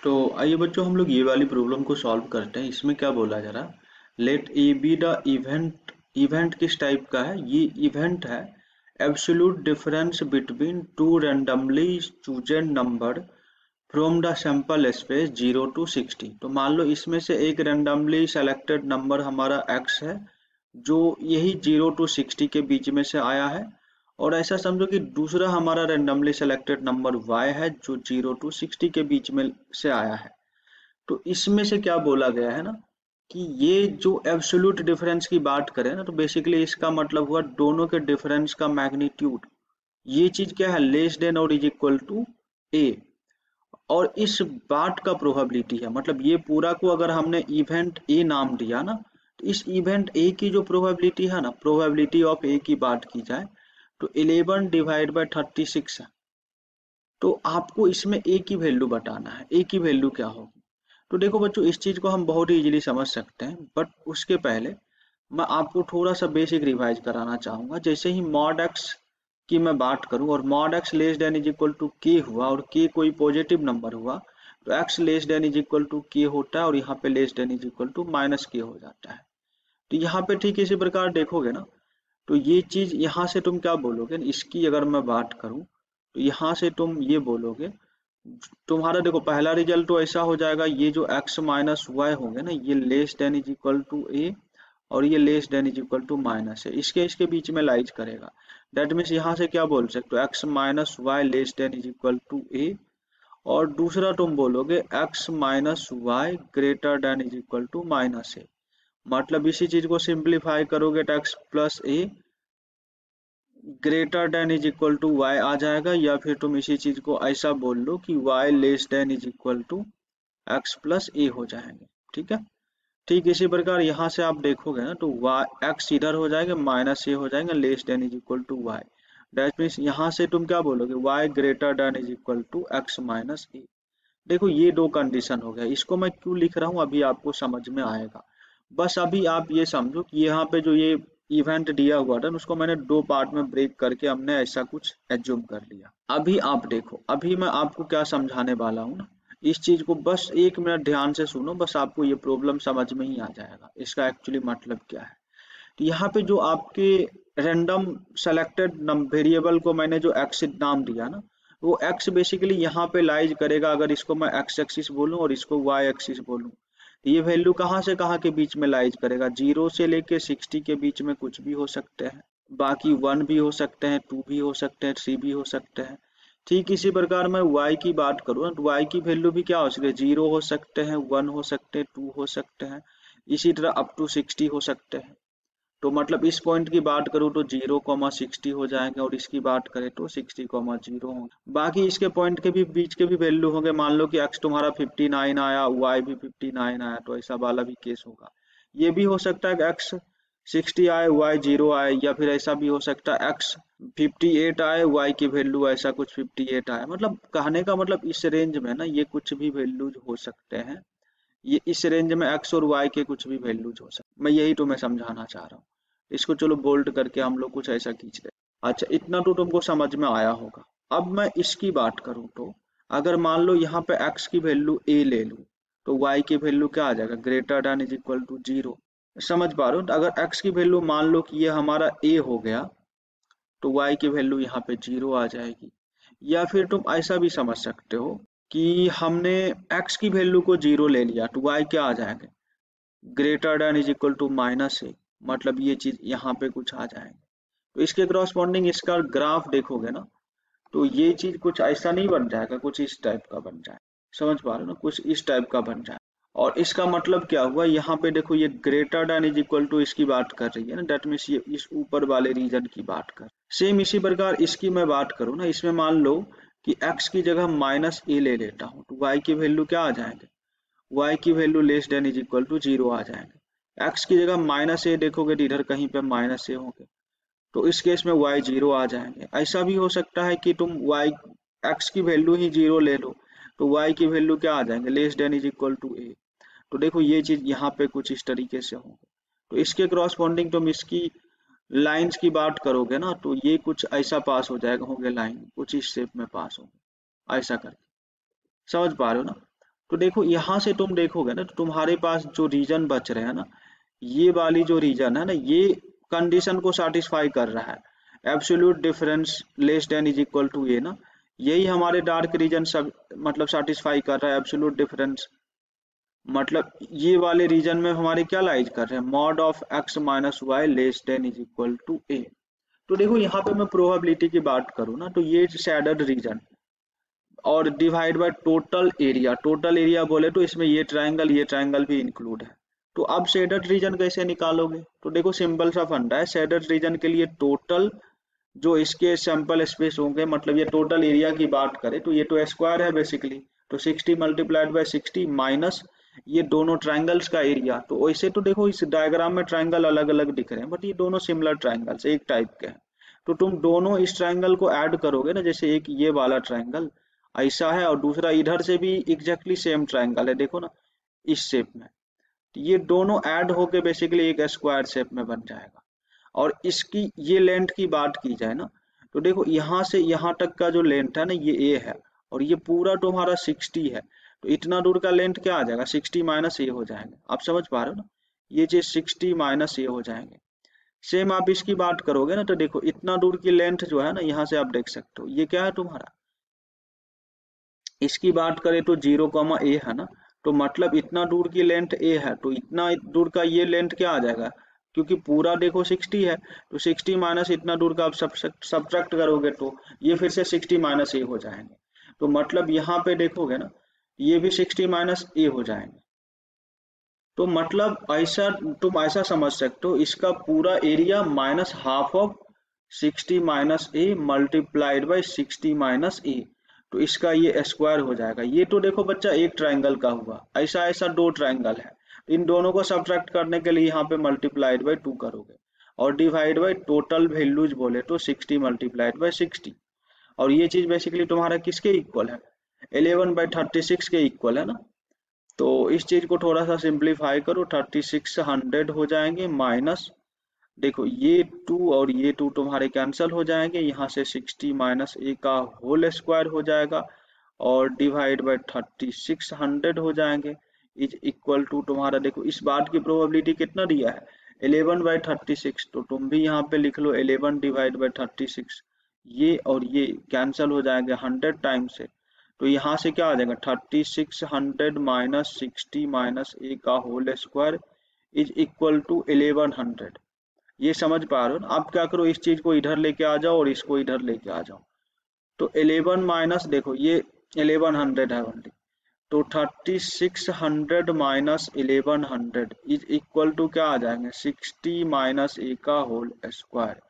तो आइए बच्चों हम लोग ये वाली प्रॉब्लम को सॉल्व करते हैं। इसमें क्या बोला जा रहा, let A be the event. Event किस टाइप का है? ये इवेंट है absolute difference between two randomly chosen number from the sample space 0 to 60। तो मान लो इसमें से एक रैंडमली सेलेक्टेड नंबर हमारा x है जो यही 0 to 60 के बीच में से आया है, और ऐसा समझो कि दूसरा हमारा रैंडमली सेलेक्टेड नंबर y है जो 0 to 60 के बीच में से आया है। तो इसमें से क्या बोला गया है ना कि ये जो एब्सोल्यूट डिफरेंस की बात करें ना, तो बेसिकली इसका मतलब हुआ दोनों के डिफरेंस का मैग्नीट्यूड। ये चीज क्या है? लेस देन और इज इक्वल टू ए। और इस बात का प्रोबेबिलिटी है, मतलब ये पूरा को अगर हमने इवेंट ए नाम दिया ना, तो इस इवेंट ए की जो प्रोबेबिलिटी है ना, प्रोबेबिलिटी ऑफ ए की बात की जाए तो 11 डिवाइड बाय 36 है। तो आपको इसमें ए की वैल्यू बताना है। ए की वैल्यू क्या होगी? तो देखो बच्चों, इस चीज को हम बहुत ही इजीली समझ सकते हैं, बट उसके पहले मैं आपको थोड़ा सा बेसिक रिवाइज कराना चाहूंगा। जैसे ही मॉड एक्स की मैं बात करूं और mod x less than is equal to k हुआ और के कोई पॉजिटिव नंबर हुआ, तो x less than is equal to k होता है और यहाँ पे less than is equal to minus k हो जाता है। तो यहाँ पे ठीक इसी प्रकार देखोगे ना, तो ये चीज यहाँ से तुम क्या बोलोगे, इसकी अगर मैं बात करूं तो यहाँ से तुम ये बोलोगे, तुम्हारा देखो पहला रिजल्ट तो ऐसा हो जाएगा, ये जो x माइनस वाई होंगे ना, ये less than is equal to a और ये less than is equal to minus है, इसके बीच में लाइज करेगा। दैट मीन्स यहाँ से क्या बोल सकते हो, x minus y less than is equal to a, और दूसरा तुम बोलोगे x minus y greater than is equal to minus a. मतलब इसी चीज को सिंप्लीफाई करोगे तो x plus a greater than is equal to y आ जाएगा, या फिर तुम इसी चीज को ऐसा बोल लो कि y less than is equal to x plus a हो जाएंगे। ठीक है, ठीक इसी प्रकार यहाँ से आप देखोगे ना, तो y x इधर हो जाएगा, माइनस ए हो जाएगा, less than is equal to y. That means यहाँ से तुम क्या बोलोगे, y greater than is equal to x minus a. देखो ये दो कंडीशन हो गया। इसको मैं क्यों लिख रहा हूँ अभी आपको समझ में आएगा। बस अभी आप ये समझो कि यहाँ पे जो ये इवेंट दिया हुआ था उसको मैंने दो पार्ट में ब्रेक करके हमने ऐसा कुछ एज्यूम कर लिया। अभी आप देखो, अभी मैं आपको क्या समझाने वाला हूँ ना, इस चीज को बस एक मिनट ध्यान से सुनो, बस आपको ये प्रॉब्लम समझ में ही आ जाएगा इसका एक्चुअली मतलब क्या है। तो यहाँ पे जो आपके रैंडम सेलेक्टेड वेरिएबल को मैंने जो एक्स नाम दिया ना, वो एक्स बेसिकली यहाँ पे लाइज करेगा। अगर इसको मैं एक्स एक्सिस बोलूँ और इसको वाई एक्सिस बोलूँ, तो ये वैल्यू कहाँ से कहाँ के बीच में लाइज करेगा, 0 से लेके 60 के बीच में कुछ भी हो सकते हैं, बाकी 1 भी हो सकते हैं, 2 भी हो सकते हैं, 3 भी हो सकते हैं। ठीक इसी प्रकार मैं y की बात करूँ ना, तो y की वैल्यू भी क्या हो सकती है, 0 हो सकते हैं, 1 हो सकते हैं, 2 हो सकते हैं, इसी तरह अप टू 60 हो सकते हैं। तो मतलब इस पॉइंट की बात करूँ तो 0,60 हो जाएंगे, और इसकी बात करें तो 60,0 होंगे। बाकी इसके पॉइंट के भी बीच के भी वैल्यू होंगे। मान लो कि x तुम्हारा 59 आया, y भी 59 आया, तो ऐसा वाला भी केस होगा। ये भी हो सकता है कि x 60 आए, y 0 आए, या फिर ऐसा भी हो सकता है x 58 आए, y की वैल्यू ऐसा कुछ 58 आए। मतलब कहने का मतलब इस रेंज में ना ये कुछ भी वैल्यूज हो सकते हैं। ये इस रेंज में x और y के कुछ भी वैल्यूज हो सकते, मैं यही तुम्हें समझाना चाह रहा हूँ। इसको चलो बोल्ड करके हम लोग कुछ ऐसा खींच ले। अच्छा, इतना तो तुमको समझ में आया होगा। अब मैं इसकी बात करूं तो अगर मान लो यहाँ पे x की वैल्यू a ले लूं, तो y की वैल्यू क्या आ जाएगा, greater than is equal to 0। समझ पा रहे हो? तो अगर x की वैल्यू मान लो कि ये हमारा a हो गया, तो y की वैल्यू यहाँ पे 0 आ जाएगी। या फिर तुम ऐसा भी समझ सकते हो कि हमने x की वैल्यू को 0 ले लिया, तो y क्या आ जाएगा, greater than is equal to minus a. मतलब ये चीज यहाँ पे कुछ आ जाएंगे। तो इसके क्रॉसपॉन्डिंग इसका ग्राफ देखोगे ना, तो ये चीज कुछ ऐसा नहीं बन जाएगा, कुछ इस टाइप का बन जाए। समझ पा रहे हो ना, कुछ इस टाइप का बन जाए। और इसका मतलब क्या हुआ, यहाँ पे देखो ये greater than is equal to इसकी बात कर रही है ना, दैट मीन्स ये इस ऊपर वाले रीजन की बात कर। सेम इसी प्रकार इसकी मैं बात करूँ ना, इसमें मान लो कि x की जगह माइनस ए ले लेता हूँ, तो y की वैल्यू क्या आ जाएंगे, y की value less than is equal to 0 आ जाएंगे। x की जगह माइनस ए देखोगे तो इधर कहीं पे माइनस ए होंगे, तो इस केस में y 0 आ जाएंगे। ऐसा भी हो सकता है कि तुम y x की वैल्यू ही 0 ले लो, तो y की वैल्यू क्या आ जाएंगे, less than is equal to a. तो देखो ये चीज यहाँ पे कुछ इस तरीके से होंगे। तो इसके क्रॉसपॉन्डिंग तुम इसकी लाइंस की बात करोगे ना, तो ये कुछ ऐसा पास हो जाएगा, होंगे लाइन कुछ इस शेप में पास होंगे, ऐसा करके। समझ पा रहे हो ना? तो देखो यहाँ से तुम देखोगे ना, तो तुम्हारे पास जो रीजन बच रहे हैं ना, ये वाली जो रीजन है ना, ये कंडीशन को सेटिस्फाई कर रहा है। Absolute difference less than is equal to a ना, यही हमारे डार्क रीजन सब मतलब सेटिस्फाई कर रहा है। एब्सोल्यूट डिफरेंस मतलब ये वाले रीजन में हमारे क्या लाइज कर रहे हैं, mod of x minus y less than is equal to a. तो देखो यहाँ पे मैं प्रोबेबिलिटी की बात करूँ ना, तो ये शेडड रीजन और divide by total area, total area बोले तो इसमें ये ट्रायंगल भी इंक्लूड है। तो अब शेडड रीजन कैसे निकालोगे, तो देखो सिंपल सा फंडा है। शेडड रीजन के लिए टोटल जो इसके सैंपल स्पेस होंगे, मतलब ये टोटल एरिया की बात करें तो ये तो स्क्वायर है बेसिकली, तो 60 मल्टीप्लाइड बाय 60 माइनस ये दोनों ट्रायंगल्स का एरिया। तो वैसे तो देखो इस डायग्राम में ट्रायंगल अलग अलग दिख रहे हैं, बट ये दोनों सिमिलर ट्रायंगल्स एक टाइप के हैं। तो तुम दोनों इस ट्रायंगल को ऐड करोगे ना, जैसे एक ये वाला ट्रायंगल ऐसा है और दूसरा इधर से भी एग्जैक्टली सेम ट्रायंगल है, देखो ना इस शेप में, तो ये दोनों ऐड होके बेसिकली एक स्क्वायर शेप में बन जाएगा। और इसकी ये लेंथ की बात की जाए ना, तो देखो यहाँ से यहाँ तक का जो लेंथ है ना, ये ए है और ये पूरा तुम्हारा 60 है। तो इतना दूर का लेंथ क्या आ जाएगा, 60 माइनस ए हो जाएंगे। आप समझ पा रहे हो ना, ये चीज 60 माइनस ए हो जाएंगे। सेम आप इसकी बात करोगे ना, तो देखो इतना दूर की लेंथ जो है ना, यहाँ से आप देख सकते हो ये क्या है तुम्हारा, इसकी बात करें तो 0, ए है ना, तो मतलब इतना दूर की लेंथ ए है, तो इतना दूर का ये लेंथ क्या आ जाएगा, क्योंकि पूरा देखो 60 है, तो 60 माइनस इतना दूर का आप सब्ट्रैक्ट करोगे तो ये फिर से 60 माइनस ए हो जाएंगे। तो मतलब यहाँ पे देखोगे ना, ये भी 60 माइनस ए हो जाएंगे। तो मतलब ऐसा तुम ऐसा समझ सकते हो, इसका पूरा area minus half of 60 minus a multiplied by 60 minus a, तो इसका ये स्क्वायर हो जाएगा। ये तो देखो बच्चा एक ट्रायंगल का हुआ, ऐसा ऐसा दो ट्रायंगल है, इन दोनों को सब्ट्रैक्ट करने के लिए यहाँ पे मल्टीप्लाइड बाई 2 करोगे और डिवाइड बाई टोटल वैल्यूज बोले तो 60 मल्टीप्लाइड बाई 60। और ये चीज बेसिकली तुम्हारा किसके इक्वल है, 11/36 के इक्वल है ना। तो इस चीज को थोड़ा सा सिंप्लीफाई करो, 3600 हो जाएंगे माइनस, देखो ये 2 और ये 2 तुम्हारे कैंसिल हो जाएंगे, यहाँ से 60 माइनस ए का होल स्क्वायर हो जाएगा और डिवाइड बाय 3600 हो जाएंगे इज इक्वल टू तुम्हारा, देखो इस बात की प्रोबेबिलिटी कितना दिया है 11/36, तो तुम भी यहाँ पे लिख लो 11 डिवाइड बाय 36, ये और ये कैंसिल हो जाएंगे 100 टाइम से। तो यहाँ से क्या आ जाएगा 3600 माइनस 60 माइनस ए का whole square is equal to 1100। ये समझ पा रहे हो ना, आप क्या करो इस चीज को इधर लेके आ जाओ और इसको इधर लेके आ जाओ। तो 11 माइनस देखो ये 1100 है ओनली, तो 3600 माइनस 1100 इज इक्वल टू क्या आ जाएंगे 60 माइनस ए का होल स्क्वायर।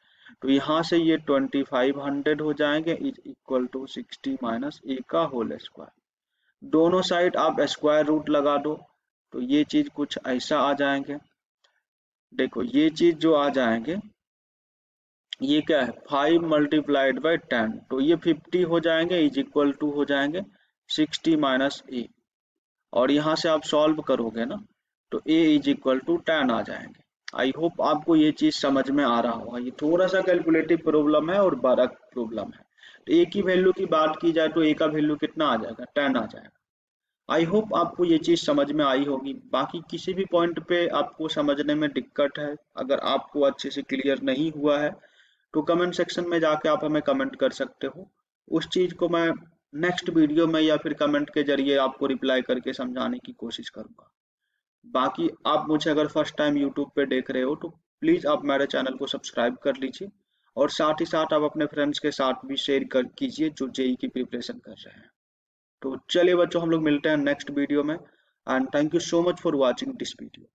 तो यहाँ से ये 2500 हो जाएंगे is equal to 60 minus a का होल स्क्वायर। दोनों साइड आप स्क्वायर रूट लगा दो, तो ये चीज कुछ ऐसा आ जाएंगे। देखो ये चीज जो आ जाएंगे, ये क्या है 5 मल्टीप्लाइड बाई 10, तो ये 50 हो जाएंगे इज इक्वल टू हो जाएंगे 60 माइनस ए। और यहाँ से आप सॉल्व करोगे ना, तो a इज इक्वल टू 10 आ जाएंगे। आई होप आपको ये चीज समझ में आ रहा होगा। ये थोड़ा सा कैलकुलेटिव प्रॉब्लम है और बड़ा प्रॉब्लम है। तो a की वैल्यू की बात की जाए तो a का वैल्यू कितना आ जाएगा 10 आ जाएगा। आई होप आपको ये चीज समझ में आई होगी। बाकी किसी भी पॉइंट पे आपको समझने में दिक्कत है, अगर आपको अच्छे से क्लियर नहीं हुआ है, तो कमेंट सेक्शन में जाके आप हमें कमेंट कर सकते हो। उस चीज को मैं नेक्स्ट वीडियो में या फिर कमेंट के जरिए आपको रिप्लाई करके समझाने की कोशिश करूंगा। बाकी आप मुझे अगर फर्स्ट टाइम यूट्यूब पे देख रहे हो तो प्लीज आप मेरे चैनल को सब्सक्राइब कर लीजिए और साथ ही साथ आप अपने फ्रेंड्स के साथ भी शेयर कर कीजिए जो जेई की प्रिपरेशन कर रहे हैं। तो चलिए बच्चों, हम लोग मिलते हैं नेक्स्ट वीडियो में, and thank you so much for watching this video.